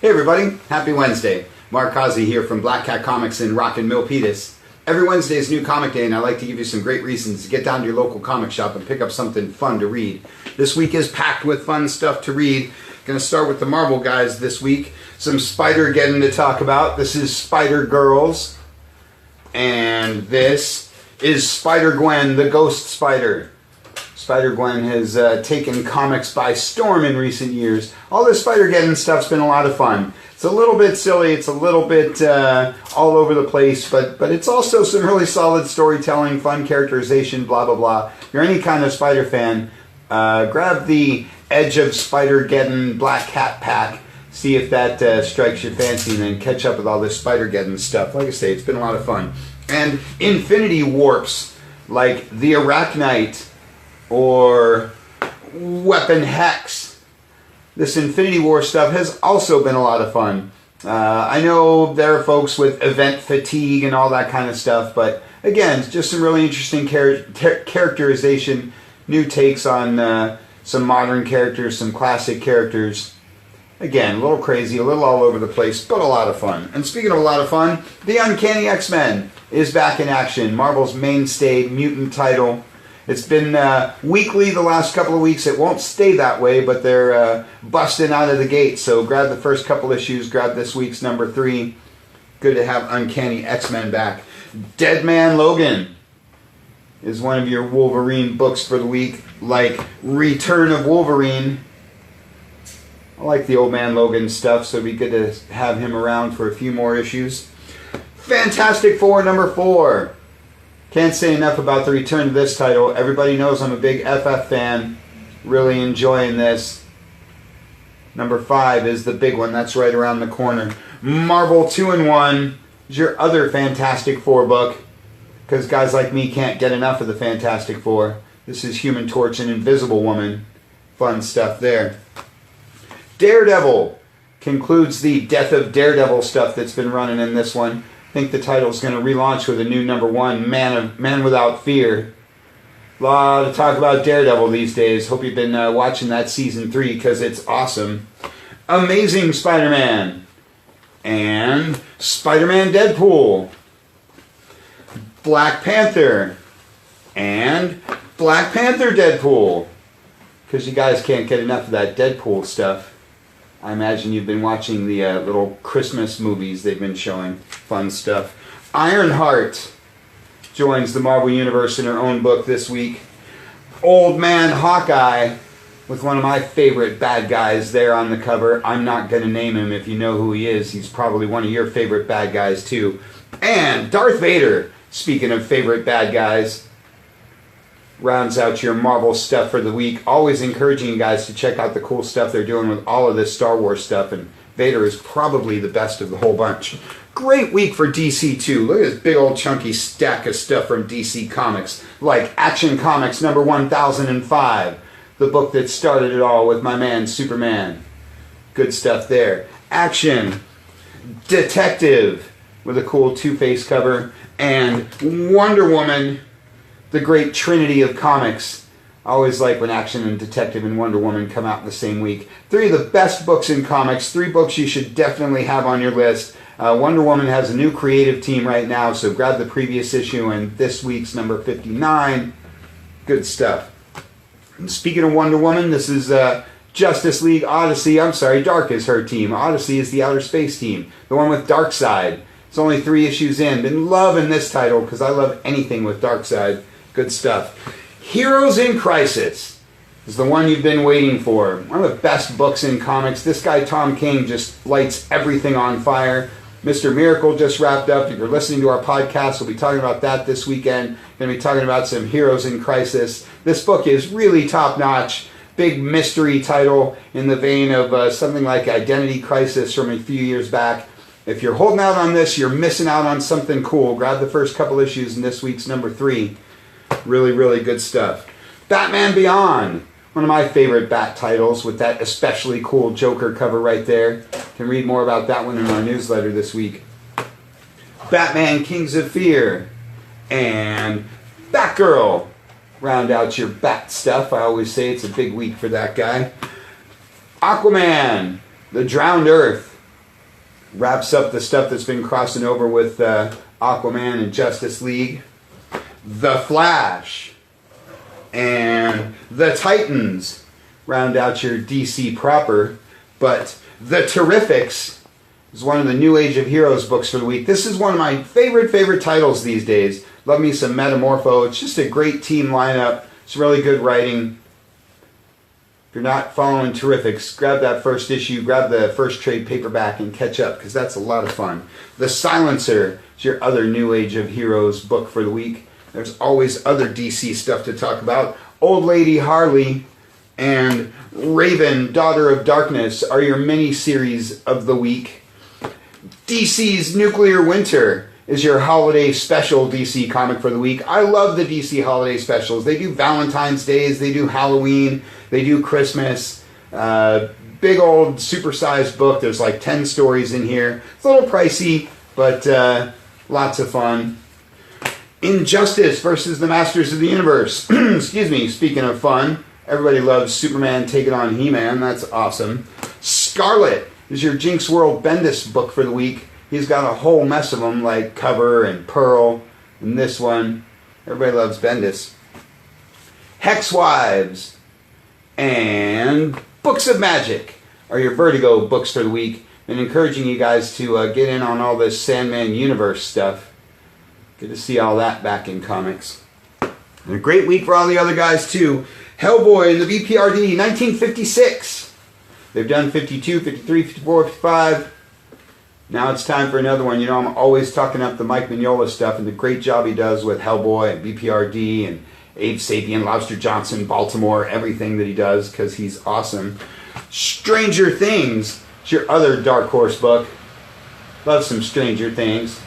Hey everybody, happy Wednesday. Mark Causey here from Black Cat Comics in Rockin' Milpitas. Every Wednesday is New Comic Day and I like to give you some great reasons to get down to your local comic shop and pick up something fun to read. This week is packed with fun stuff to read. Going to start with the Marvel guys this week. Some Spider-Geddon to talk about. This is Spider-Girls. And this is Spider-Gwen, the Ghost Spider. Spider-Gwen has taken comics by storm in recent years. All this Spider-Geddon stuff's been a lot of fun. It's a little bit silly, it's a little bit all over the place, but it's also some really solid storytelling, fun characterization, blah, blah, blah. If you're any kind of Spider fan, grab the Edge of Spider-Geddon Black Cat pack, see if that strikes your fancy, and then catch up with all this Spider-Geddon stuff. Like I say, it's been a lot of fun. And Infinity Warps, like the Arachnite, or Weapon Hex. This Infinity War stuff has also been a lot of fun. I know there are folks with event fatigue and all that kind of stuff, but again, just some really interesting characterization, new takes on some modern characters, some classic characters. Again, a little crazy, a little all over the place, but a lot of fun. And speaking of a lot of fun, the Uncanny X-Men is back in action. Marvel's mainstay mutant title. It's been weekly the last couple of weeks. It won't stay that way, but they're busting out of the gate. So grab the first couple issues. Grab this week's number 3. Good to have Uncanny X-Men back. Dead Man Logan is one of your Wolverine books for the week. Like Return of Wolverine. I like the Old Man Logan stuff, so it'd be good to have him around for a few more issues. Fantastic Four number 4. Can't say enough about the return of this title. Everybody knows I'm a big FF fan. Really enjoying this. Number 5 is the big one. That's right around the corner. Marvel 2-in-1 is your other Fantastic Four book. Because guys like me can't get enough of the Fantastic Four. This is Human Torch and Invisible Woman. Fun stuff there. Daredevil concludes the Death of Daredevil stuff that's been running in this one. I think the title's going to relaunch with a new number 1, Man Without Fear. A lot of talk about Daredevil these days. Hope you've been watching that season 3 because it's awesome. Amazing Spider-Man. And Spider-Man Deadpool. Black Panther. And Black Panther Deadpool. Because you guys can't get enough of that Deadpool stuff. I imagine you've been watching the little Christmas movies they've been showing. Fun stuff. Ironheart joins the Marvel Universe in her own book this week. Old Man Hawkeye with one of my favorite bad guys there on the cover. I'm not going to name him. If you know who he is, he's probably one of your favorite bad guys too. And Darth Vader, speaking of favorite bad guys, rounds out your Marvel stuff for the week. Always encouraging you guys to check out the cool stuff they're doing with all of this Star Wars stuff, and Vader is probably the best of the whole bunch. Great week for DC too. Look at this big old chunky stack of stuff from DC Comics, like Action Comics number 1005, the book that started it all with my man Superman. Good stuff there. Action, Detective with a cool Two-Face cover, and Wonder Woman, the great trinity of comics. I always like when Action and Detective and Wonder Woman come out in the same week. 3 of the best books in comics. 3 books you should definitely have on your list. Wonder Woman has a new creative team right now, so grab the previous issue and this week's number 59. Good stuff. And speaking of Wonder Woman, this is Justice League Odyssey. I'm sorry, Dark is her team. Odyssey is the Outer Space team. The one with Darkseid. It's only 3 issues in. Been loving this title because I love anything with Darkseid. Good stuff. Heroes in Crisis is the one you've been waiting for. One of the best books in comics. This guy, Tom King, just lights everything on fire. Mr. Miracle just wrapped up. If you're listening to our podcast, we'll be talking about that this weekend. Going to be talking about some Heroes in Crisis. This book is really top-notch. Big mystery title in the vein of something like Identity Crisis from a few years back. If you're holding out on this, you're missing out on something cool. Grab the first couple issues in this week's number 3. Really, really good stuff. Batman Beyond, one of my favorite Bat titles with that especially cool Joker cover right there. You can read more about that one in our newsletter this week. Batman Kings of Fear and Batgirl round out your Bat stuff. I always say it's a big week for that guy. Aquaman, The Drowned Earth. Wraps up the stuff that's been crossing over with Aquaman and Justice League. The Flash and the Titans round out your DC proper. But The Terrifics is one of the New Age of Heroes books for the week. This is one of my favorite titles these days. Love me some Metamorpho. It's just a great team lineup. It's really good writing. If you're not following Terrifics, grab that first issue, grab the first trade paperback and catch up, because that's a lot of fun. The Silencer is your other New Age of Heroes book for the week. There's always other DC stuff to talk about. Old Lady Harley and Raven, Daughter of Darkness are your mini-series of the week. DC's Nuclear Winter is your holiday special DC comic for the week. I love the DC holiday specials. They do Valentine's Days, they do Halloween, they do Christmas. Big old supersized book. There's like 10 stories in here. It's a little pricey, but lots of fun. Injustice versus the Masters of the Universe. Excuse me, speaking of fun, everybody loves Superman taking on He-Man. That's awesome. Scarlet is your Jinx World Bendis book for the week. He's got a whole mess of them, like Cover and Pearl and this one. Everybody loves Bendis. Hexwives and Books of Magic are your Vertigo books for the week. Been encouraging you guys to get in on all this Sandman Universe stuff. Good to see all that back in comics. And a great week for all the other guys too. Hellboy and the BPRD, 1956. They've done 52, 53, 54, 55. Now it's time for another one. You know, I'm always talking up the Mike Mignola stuff and the great job he does with Hellboy and BPRD and Abe Sapien, Lobster Johnson, Baltimore, everything that he does, because he's awesome. Stranger Things is your other Dark Horse book. Love some Stranger Things.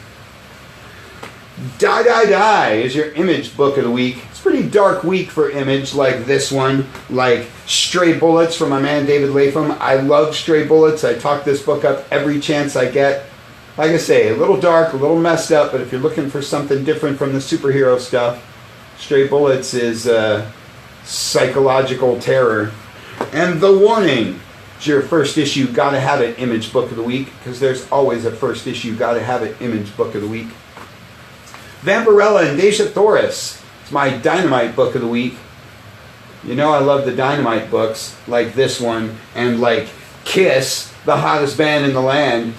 Die Die Die is your Image book of the week. It's a pretty dark week for Image, like this one, like Stray Bullets from my man David Latham. I love Stray Bullets. I talk this book up every chance I get. Like I say, a little dark, a little messed up, but if you're looking for something different from the superhero stuff, Stray Bullets is psychological terror. And The Warning is your first issue Gotta Have It Image book of the week, because there's always a first issue Gotta Have It Image book of the week. Vampirella and Deja Thoris is my Dynamite book of the week. You know I love the Dynamite books, like this one, and like Kiss, the hottest band in the land.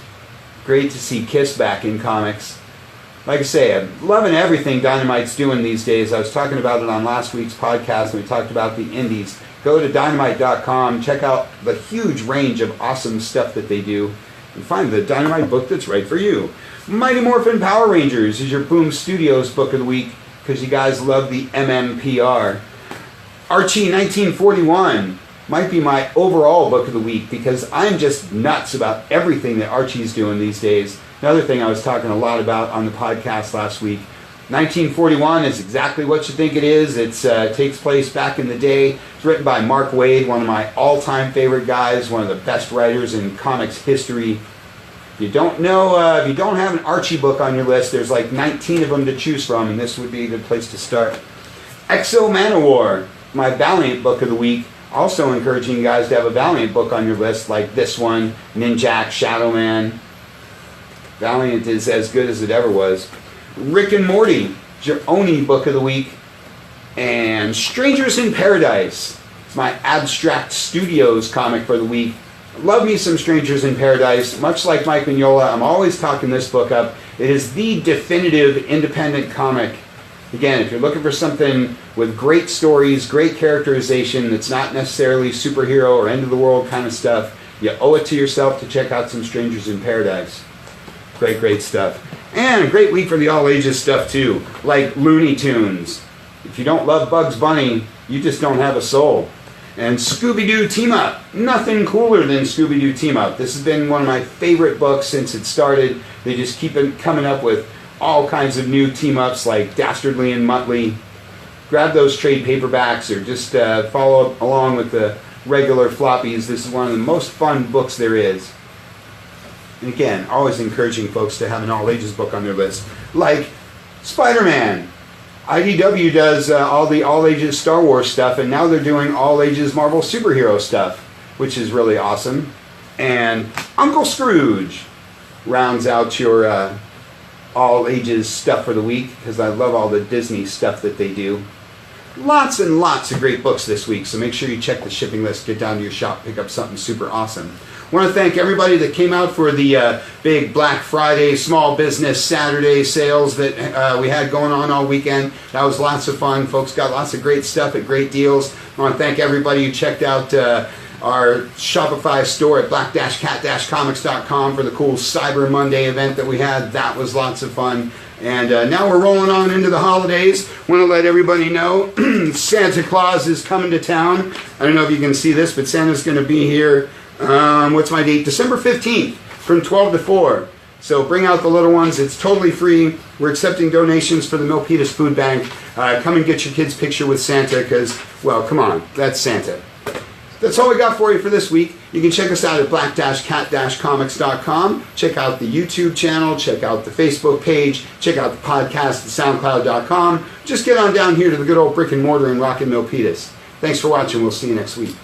Great to see Kiss back in comics. Like I say, I'm loving everything Dynamite's doing these days. I was talking about it on last week's podcast, and we talked about the indies. Go to dynamite.com, check out the huge range of awesome stuff that they do, and find the Dynamite book that's right for you. Mighty Morphin Power Rangers is your Boom Studios book of the week, because you guys love the MMPR. Archie 1941 might be my overall book of the week, because I'm just nuts about everything that Archie's doing these days. Another thing I was talking a lot about on the podcast last week. 1941 is exactly what you think it is. It takes place back in the day. It's written by Mark Waid, one of my all-time favorite guys, one of the best writers in comics history. If you don't know, if you don't have an Archie book on your list, there's like 19 of them to choose from, and this would be a good place to start. Exo Manowar, my Valiant book of the week. Also encouraging you guys to have a Valiant book on your list, like this one, Ninjak, Shadow Man. Valiant is as good as it ever was. Rick and Morty is your Oni book of the week. And Strangers in Paradise is my Abstract Studios comic for the week. Love me some Strangers in Paradise. Much like Mike Mignola, I'm always talking this book up. It is the definitive independent comic. Again, if you're looking for something with great stories, great characterization, that's not necessarily superhero or end-of-the-world kind of stuff, you owe it to yourself to check out some Strangers in Paradise. Great, great stuff. And a great week for the all-ages stuff, too, like Looney Tunes. If you don't love Bugs Bunny, you just don't have a soul. And Scooby-Doo Team Up. Nothing cooler than Scooby-Doo Team Up. This has been one of my favorite books since it started. They just keep coming up with all kinds of new team-ups like Dastardly and Muttley. Grab those trade paperbacks or just follow along with the regular floppies. This is one of the most fun books there is. And again, always encouraging folks to have an all-ages book on their list. Like Spider-Man. IDW does all the all-ages Star Wars stuff, and now they're doing all-ages Marvel superhero stuff, which is really awesome. And Uncle Scrooge. rounds out your all ages stuff for the week, because I love all the Disney stuff that they do. Lots and lots of great books this week, so make sure you check the shipping list, get down to your shop, pick up something super awesome. I want to thank everybody that came out for the big Black Friday Small Business Saturday sales that we had going on all weekend. That was lots of fun. Folks got lots of great stuff at great deals. I want to thank everybody who checked out our Shopify store at black-cat-comics.com for the cool Cyber Monday event that we had. That was lots of fun. And now we're rolling on into the holidays. Want to let everybody know Santa Claus is coming to town. I don't know if you can see this, but Santa's going to be here, what's my date? December 15th from 12 to 4. So bring out the little ones. It's totally free. We're accepting donations for the Milpitas Food Bank. Come and get your kid's picture with Santa because, well, come on, that's Santa. That's all we got for you for this week. You can check us out at black-cat-comics.com. Check out the YouTube channel. Check out the Facebook page. Check out the podcast at soundcloud.com. Just get on down here to the good old brick and mortar in Rockin' Milpitas. Thanks for watching. We'll see you next week.